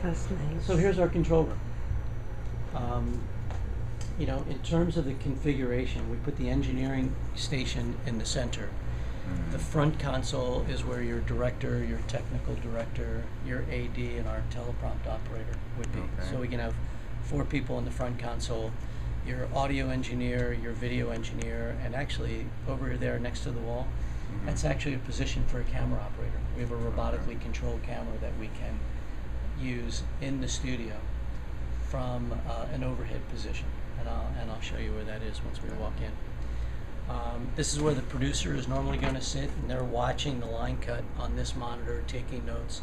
That's nice. So here's our control room. You know, in terms of the configuration, we put the engineering station in the center. The front console is where your director, your technical director, your AD, and our teleprompt operator would be. Okay. So we can have 4 people in the front console, your audio engineer, your video engineer, and actually over there next to the wall, that's actually a position for a camera operator. We have a robotically controlled camera that we can use in the studio from an overhead position. And I'll show you where that is once we walk in. This is where the producer is normally going to sit, and they're watching the line cut on this monitor, taking notes.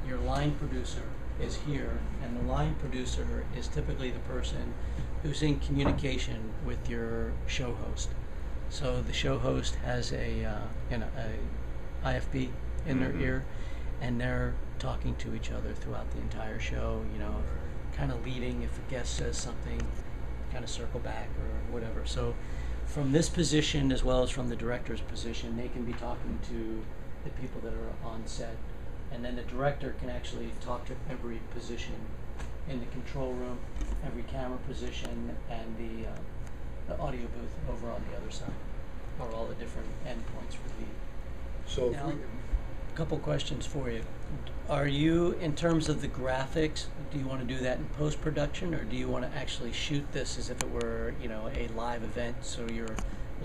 Your line producer is here, and the line producer is typically the person who's in communication with your show host. So the show host has a IFB in their ear, and they're talking to each other throughout the entire show, you know, kind of leading if a guest says something, kind of circle back or whatever. So from this position, as well as from the director's position, they can be talking to the people that are on set. And then the director can actually talk to every position in the control room, every camera position, and the audio booth over on the other side, or all the different endpoints would be. So Now, a couple questions for you. Are you, in terms of the graphics, do you want to do that in post-production, or do you want to actually shoot this as if it were, you know, a live event, so you're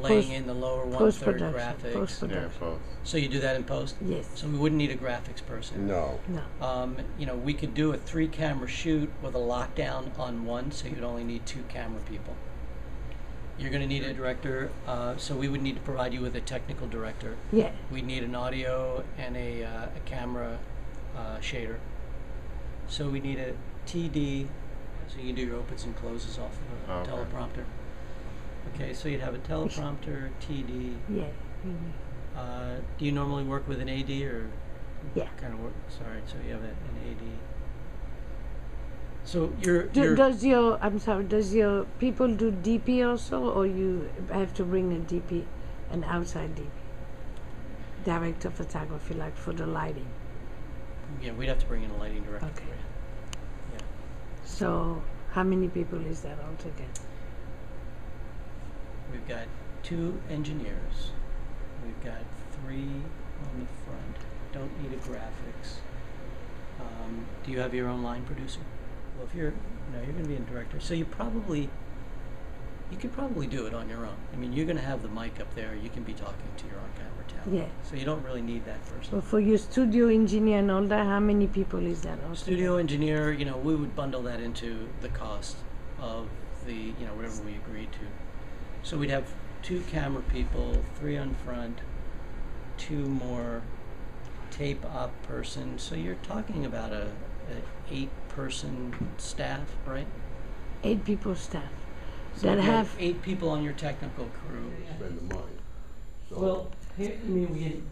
laying in the lower one-third graphics? Post-production. Yeah, post. So you do that in post? Yes. So we wouldn't need a graphics person? no. No. You know, we could do a 3-camera shoot with a lockdown on one, so you'd only need 2 camera people. You're going to need a director, so we would need to provide you with a technical director. Yeah. We need an audio and a camera shader. So we need a TD, so you can do your opens and closes off of a Okay. teleprompter. Okay, so you'd have a teleprompter, TD. Yeah. Do you normally work with an AD or Yeah. kind of work? Sorry, so you have an AD. So you're Does your people do DP also, or you have to bring a DP, an outside DP? Director of photography, like for the lighting. yeah, we'd have to bring in a lighting director. Okay. For you. Yeah. So how many people is that altogether? We've got 2 engineers. We've got 3 on the front. Don't need a graphics. Do you have your own line producer? Well, if you're going to be a director, so you could probably do it on your own. I mean, you're going to have the mic up there. You can be talking to your on-camera talent. Yeah. So you don't really need that person. So for your studio engineer and all that, how many people is that altogether? Studio engineer, you know, we would bundle that into the cost of the, you know, whatever we agreed to. So we'd have 2 camera people, 3 on front, 2 more tape op person. So you're talking about a 8-person staff, right? 8 people staff. So That you have 8 people on your technical crew. Spend the money. So Well, here, I mean,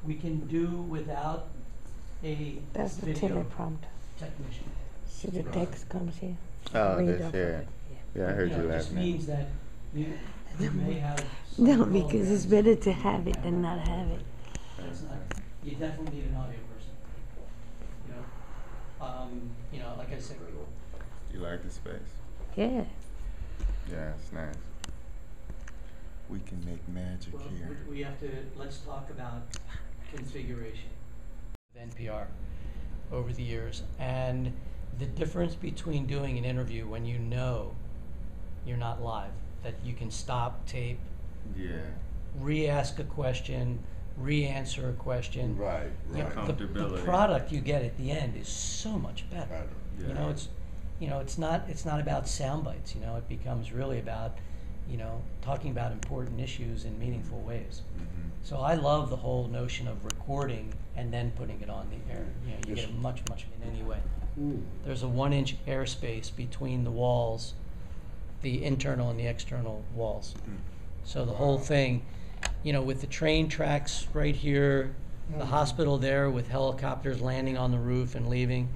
we can do without a that's the video teleprompter. technician. See the text comes here. Oh, Read this off of here. it, Yeah, I heard You know, you it just last night. means that you may have. No, some because it's holograms better to in have the it than camera. not have it. That's not, you definitely need an audio person. You know, like I said, You like the space? Yeah. Yeah, it's nice. We can make magic well, here. we have to, let's talk about configuration of NPR over the years, and the difference between doing an interview when you know you're not live, that you can stop tape, Yeah. re-ask a question, re-answer a question. right, You know, right. the Comfortability. product you get at the end is so much better. Better. Yeah. You know, it's not about sound bites. You know, it becomes really about, you know, talking about important issues in meaningful ways. Mm-hmm. So I love the whole notion of recording and then putting it on the air. You know, you Yes. get much in any way. Ooh. There's a 1-inch airspace between the walls, the internal and the external walls. So the whole thing, you know, with the train tracks right here, the hospital there with helicopters landing on the roof and leaving,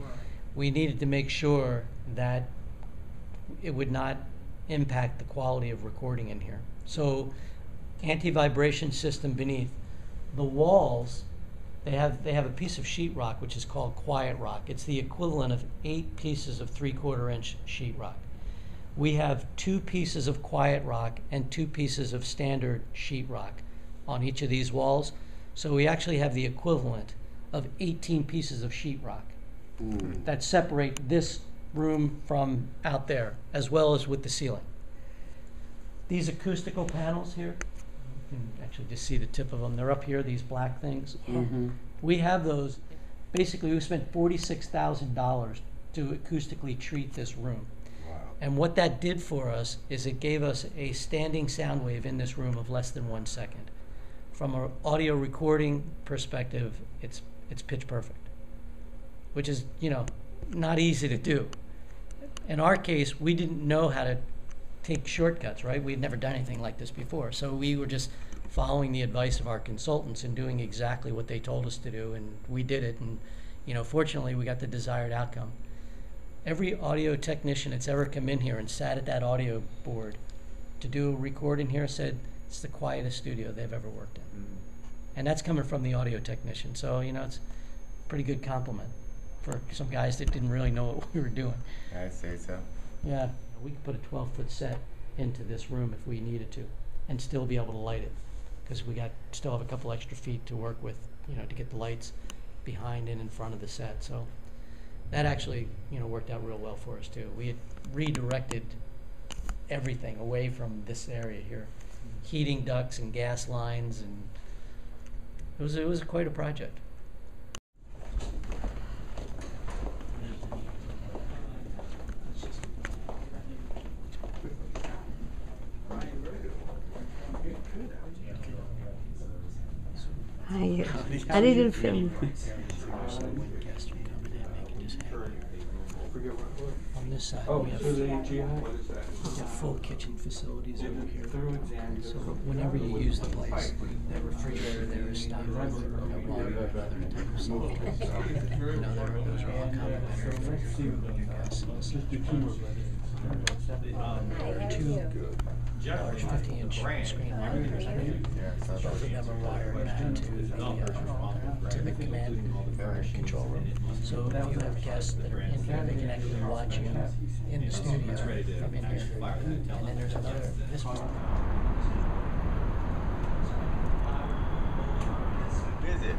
we needed to make sure that it would not impact the quality of recording in here. So anti-vibration system beneath. The walls They have a piece of sheetrock which is called quiet rock. It's the equivalent of 8 pieces of 3/4-inch sheetrock. We have 2 pieces of quiet rock and 2 pieces of standard sheetrock on each of these walls. So we actually have the equivalent of 18 pieces of sheetrock that separate this room from out there, as well as with the ceiling. These acoustical panels here, you can actually just see the tip of them. They're up here, these black things. We have those. Basically, we spent $46,000 to acoustically treat this room. Wow. And what that did for us is it gave us a standing sound wave in this room of less than 1 second. From an audio recording perspective, it's pitch perfect, which is, you know, not easy to do. In our case, we didn't know how to take shortcuts, right? We'd never done anything like this before. So we were just following the advice of our consultants and doing exactly what they told us to do, and we did it, and, you know, fortunately we got the desired outcome. Every audio technician that's ever come in here and sat at that audio board to do a recording here said it's the quietest studio they've ever worked in. And that's coming from the audio technician. So, you know, it's a pretty good compliment for some guys that didn't really know what we were doing. I'd say so. Yeah, we could put a 12-foot set into this room if we needed to and still be able to light it, because we still have a couple extra feet to work with, you know, to get the lights behind and in front of the set. So that actually, you know, worked out real well for us too. We had redirected everything away from this area here, heating ducts and gas lines, and it was quite a project. I didn't film. On this side, we have full kitchen facilities over here. So whenever you use the place, the refrigerator there is stocked with water and other type of soft drinks. You know, those are all complimentary for you guys. Two large 50-inch screen monitors. Both of them are wired back to the command control room. So if you have guests that are in here, they can actually watch you in the studio from in here. And then there's another, this one. Visit.